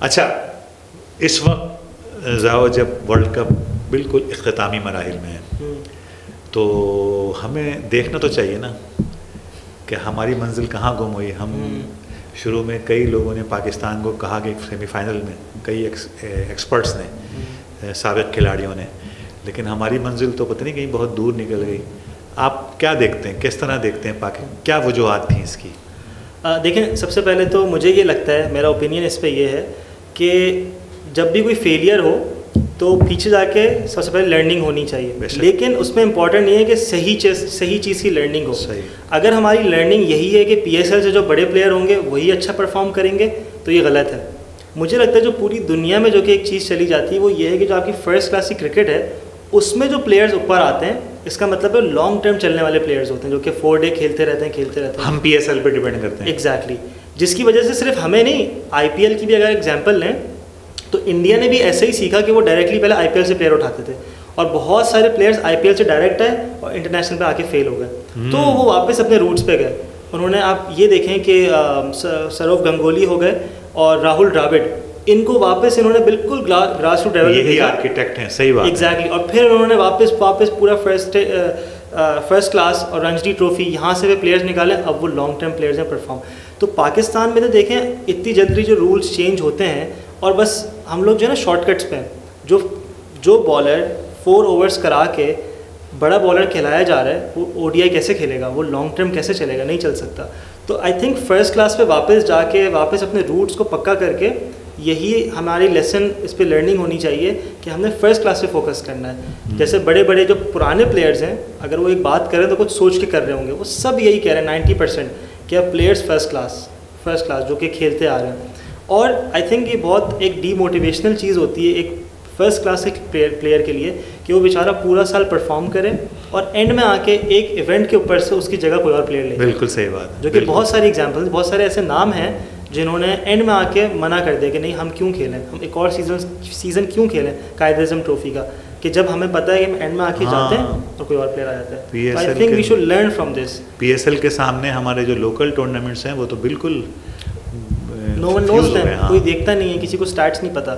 अच्छा, इस वक्त जाओ जब वर्ल्ड कप बिल्कुल इख्तितामी मराहिल में है, तो हमें देखना तो चाहिए ना कि हमारी मंजिल कहाँ गुम हुई। हम शुरू में कई लोगों ने पाकिस्तान को कहा कि सेमीफाइनल में, कई एक्सपर्ट्स ने, साबिक खिलाड़ियों ने, लेकिन हमारी मंजिल तो पता नहीं कहीं बहुत दूर निकल गई। आप क्या देखते हैं, किस तरह देखते हैं पाकिस्तान, क्या वजूहात थी इसकी? देखें, सबसे पहले तो मुझे ये लगता है, मेरा ओपिनियन इस पे ये है कि जब भी कोई फेलियर हो तो पीछे जाके सबसे पहले लर्निंग होनी चाहिए, लेकिन उसमें इम्पॉर्टेंट नहीं है कि सही चीज़ की लर्निंग हो। अगर हमारी लर्निंग यही है कि PSL से जो बड़े प्लेयर होंगे वही अच्छा परफॉर्म करेंगे, तो ये गलत है। मुझे लगता है जो पूरी दुनिया में जो कि एक चीज़ चली जाती है वो ये है कि जो आपकी फ़र्स्ट क्लास की क्रिकेट है उसमें जो प्लेयर्स ऊपर आते हैं, इसका मतलब है लॉन्ग टर्म चलने वाले प्लेयर्स होते हैं जो कि 4 डे खेलते रहते हैं। हम PSL पे डिपेंड करते हैं। एग्जैक्टली, जिसकी वजह से सिर्फ हमें नहीं, IPL की भी अगर एग्जांपल लें तो इंडिया ने भी ऐसे ही सीखा कि वो डायरेक्टली पहले IPL से प्लेयर उठाते थे, और बहुत सारे प्लेयर्स IPL से डायरेक्ट आए और इंटरनेशनल पे आके फेल हो गए, तो वो वापस अपने रूट्स पे गए। उन्होंने, आप ये देखें कि सौरव गंगोली हो गए और राहुल द्रविड़, इनको वापस इन्होंने बिल्कुल ग्रास रूट लेवल पे आर्किटेक्ट हैं, सही बात। एग्जैक्टली, और फिर उन्होंने वापस पूरा फर्स्ट क्लास और रणजी ट्रॉफी यहाँ से वे प्लेयर्स निकाले, अब वो लॉन्ग टर्म प्लेयर्स हैं परफॉर्म। तो पाकिस्तान में तो देखें इतनी जल्दी जो रूल्स चेंज होते हैं, और बस हम लोग जो है ना शॉर्टकट्स पे, जो बॉलर 4 ओवर्स करा के बड़ा बॉलर खिलाया जा रहा है, वो ODI कैसे खेलेगा, वो लॉन्ग टर्म कैसे चलेगा, नहीं चल सकता। तो आई थिंक फर्स्ट क्लास पे वापस जाके वापस अपने रूट्स को पक्का करके, यही हमारी लेसन इस पे लर्निंग होनी चाहिए कि हमने फ़र्स्ट क्लास पे फोकस करना है। जैसे बड़े बड़े जो पुराने प्लेयर्स हैं, अगर वो एक बात करें तो कुछ सोच के कर रहे होंगे, वो सब यही कह रहे हैं 90% कि अब प्लेयर्स फर्स्ट क्लास जो कि खेलते आ रहे हैं। और आई थिंक ये बहुत एक डीमोटिवेशनल चीज़ होती है एक फर्स्ट क्लास के प्लेयर के लिए कि वो बेचारा पूरा साल परफॉर्म करे और एंड में आके एक इवेंट के ऊपर से उसकी जगह कोई और प्लेयर ले। बिल्कुल सही बात, जो कि बहुत सारी एग्जांपल्स, बहुत सारे ऐसे नाम हैं जिन्होंने एंड में आके मना कर दिया कि नहीं, हम क्यों खेलें, हम एक और सीज़न क्यों खेलें कायद-ए-आज़म ट्रॉफी का, कि जब हमें पता है कि हम एंड में आके जाते हैं और कोई और प्लेयर आ जाता है। I think we should learn from this. PSL के सामने हमारे जो लोकल टूर्नामेंट्स हैं वो तो बिल्कुल नो वन नोज देम, कोई देखता नहीं है, किसी को स्टैट्स नहीं पता।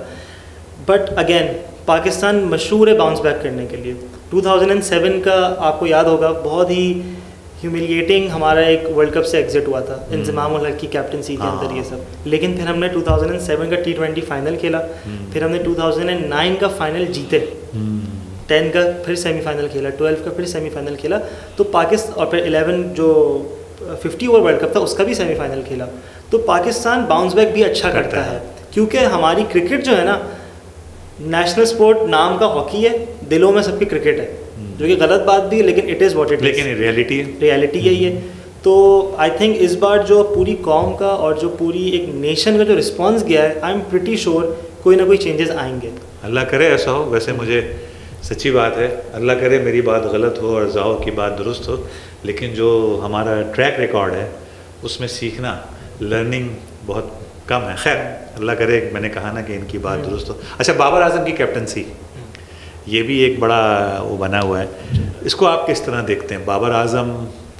बट अगेन पाकिस्तान मशहूर है बाउंस बैक करने के लिए। 2007 का आपको याद होगा, बहुत ही ह्यूमिलिएटिंग हमारा एक वर्ल्ड कप से एग्जिट हुआ था, इंज़माम उल हक की कैप्टनसी के अंदर ये सब। लेकिन फिर हमने 2007 का T20 फाइनल खेला, फिर हमने 2009 का फाइनल जीते, 10 का फिर सेमीफाइनल खेला, 12 का फिर सेमीफाइनल खेला, तो पाकिस्तान, और फिर 11 जो 50 ओवर वर्ल्ड कप था उसका भी सेमीफाइनल खेला। तो पाकिस्तान बाउंस बैक भी अच्छा करता है, क्योंकि हमारी क्रिकेट जो है ना, नेशनल स्पोर्ट नाम का हॉकी है, दिलों में सबकी क्रिकेट है, जो कि गलत बात भी है, लेकिन it is what it is, लेकिन रियलिटी यही है। तो आई थिंक इस बार जो पूरी कौम का और जो पूरी एक नेशन का जो रिस्पॉन्स गया है, आई एम प्रिटी श्योर कोई ना कोई चेंजेस आएंगे। अल्लाह करे ऐसा हो। वैसे मुझे सच्ची बात है, अल्लाह करे मेरी बात गलत हो और जाओ की बात दुरुस्त हो, लेकिन जो हमारा ट्रैक रिकॉर्ड है उसमें सीखना, लर्निंग बहुत कम है। खैर अल्लाह करे, मैंने कहा ना कि इनकी बात दुरुस्त हो। अच्छा, बाबर आजम की कैप्टनसी, ये भी एक बड़ा वो बना हुआ है, इसको आप किस तरह देखते हैं? बाबर आजम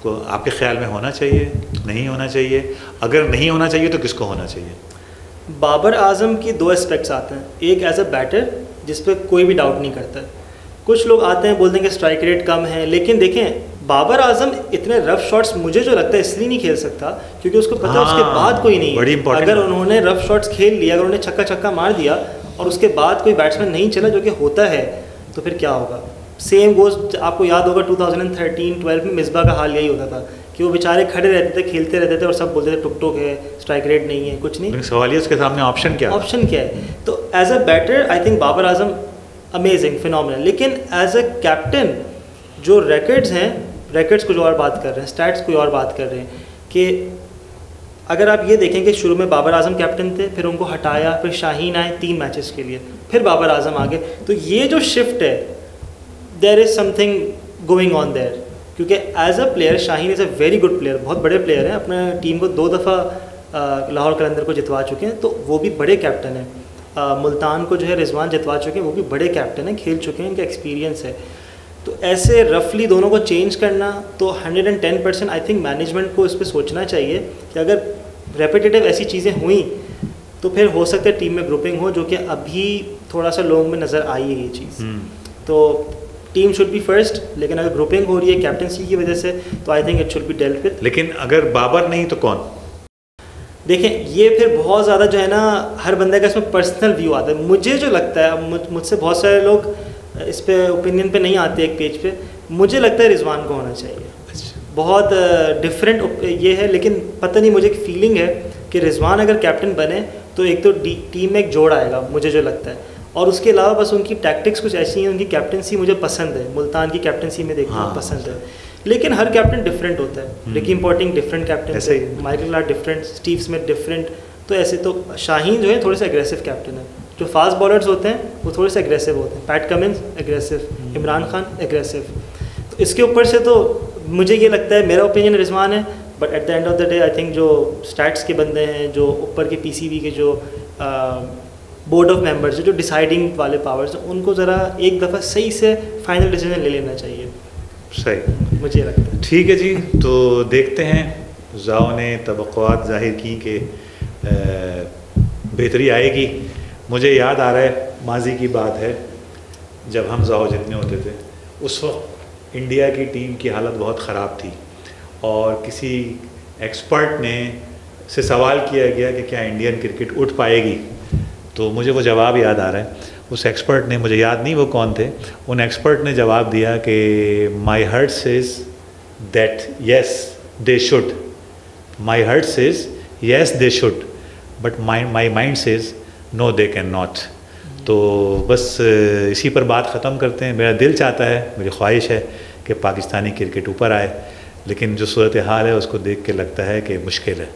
को आपके ख्याल में होना चाहिए, नहीं होना चाहिए? अगर नहीं होना चाहिए तो किसको होना चाहिए? बाबर आजम की 2 एस्पेक्ट्स आते हैं। एक एज अ बैटर, जिस पे कोई भी डाउट नहीं करता है। कुछ लोग आते हैं बोलते हैं कि स्ट्राइक रेट कम है, लेकिन देखें बाबर आजम इतने रफ शॉट्स मुझे जो लगता है इसलिए नहीं खेल सकता क्योंकि उसको पता है उसके बाद कोई नहीं है। अगर उन्होंने रफ शॉट्स खेल लिया, अगर उन्हें छक्का मार दिया और उसके बाद कोई बैट्समैन नहीं चला, जो कि होता है, तो फिर क्या होगा? सेम गोज, आपको याद होगा 2013-12 में मिसबा का हाल यही होता था कि वो बेचारे खड़े रहते थे, खेलते रहते थे और सब बोलते थे टुक है, स्ट्राइक रेट नहीं है, कुछ नहीं। सवाल उसके सामने ऑप्शन क्या है? तो as a batter I think Babar Azam amazing, phenomenal, लेकिन एज अ कैप्टन जो रिकॉर्ड्स हैं, रिकॉर्ड्स कुछ और बात कर रहे हैं, स्टैट्स कोई और बात कर रहे हैं। कि अगर आप ये देखें कि शुरू में बाबर आजम कैप्टन थे, फिर उनको हटाया, फिर शाहीन आए 3 मैचेस के लिए, फिर बाबर आजम आ गए, तो ये जो शिफ्ट है, there is something going on there. क्योंकि as a player Shaheen is a very good player, बहुत बड़े प्लेयर हैं, अपने टीम को 2 दफ़ा लाहौर कलंदर को जितवा चुके हैं, तो वो भी बड़े कैप्टन हैं। मुल्तान को जो है रिजवान जितवा चुके हैं, वो भी बड़े कैप्टन हैं, खेल चुके हैं, इनका एक्सपीरियंस है। तो ऐसे रफली दोनों को चेंज करना, तो 110% आई थिंक मैनेजमेंट को इस पर सोचना चाहिए कि अगर रेपिटेटिव ऐसी चीज़ें हुई तो फिर हो सकता है टीम में ग्रुपिंग हो, जो कि अभी थोड़ा सा लोगों में नज़र आई है ये चीज़। तो टीम शुड बी फर्स्ट, लेकिन अगर ग्रुपिंग हो रही है कैप्टनसी की वजह से तो I think it should be dealt with. लेकिन अगर बाबर नहीं तो कौन? देखें ये फिर बहुत ज़्यादा जो है ना, हर बंदे का इसमें पर्सनल व्यू आता है। मुझे जो लगता है, मुझसे बहुत सारे लोग इस पे ओपिनियन पे नहीं आते एक पेज पे, मुझे लगता है रिजवान को होना चाहिए। बहुत डिफरेंट ये है, लेकिन पता नहीं, मुझे एक फीलिंग है कि रिजवान अगर कैप्टन बने तो एक तो टीम में एक जोड़ आएगा, मुझे जो लगता है। और उसके अलावा बस उनकी टैक्टिक्स कुछ ऐसी हैं, उनकी कैप्टनसी मुझे पसंद है, मुल्तान की कैप्टनसी में देखना पसंद है। लेकिन हर कैप्टन डिफरेंट होता है। रिकी पोंटिंग डिफरेंट कैप्टन है, Michael Clarke different, Steve Smith different. तो ऐसे तो शाहीन जो है थोड़े से एग्रेसिव कैप्टन है। जो फास्ट बॉलर्स होते हैं वो थोड़े से एग्रेसिव होते हैं। PAT Cummins aggressive, Imran Khan aggressive. तो इसके ऊपर से तो मुझे ये लगता है, मेरा ओपिनियन रिजवान है। But at the end of the day I think जो स्टैट्स के बंदे हैं, जो ऊपर के पीसीबी के जो बोर्ड ऑफ मेंबर्स जो डिसाइडिंग वाले पावर्स हैं, उनको ज़रा एक दफ़ा सही से फाइनल डिसीजन ले लेना चाहिए। सही मुझे लगता है। ठीक है जी, तो देखते हैं। जाओ ने तवक्कुआत ज़ाहिर की कि बेहतरी आएगी। मुझे याद आ रहा है, माजी की बात है, जब हम जाओ जितने होते थे उस वक्त इंडिया की टीम की हालत बहुत ख़राब थी और किसी एक्सपर्ट ने से सवाल किया गया कि क्या इंडियन क्रिकेट उठ पाएगी। तो मुझे वो जवाब याद आ रहा है। उस एक्सपर्ट ने, मुझे याद नहीं वो कौन थे, उन एक्सपर्ट ने जवाब दिया कि my heart says that yes they should, my heart says yes they should, but my mind says no they can not. तो बस इसी पर बात ख़त्म करते हैं। मेरा दिल चाहता है, मेरी ख्वाहिश है कि पाकिस्तानी क्रिकेट ऊपर आए, लेकिन जो सूरत हाल है उसको देख के लगता है कि मुश्किल है।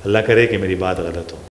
अल्लाह करे कि मेरी बात गलत हो।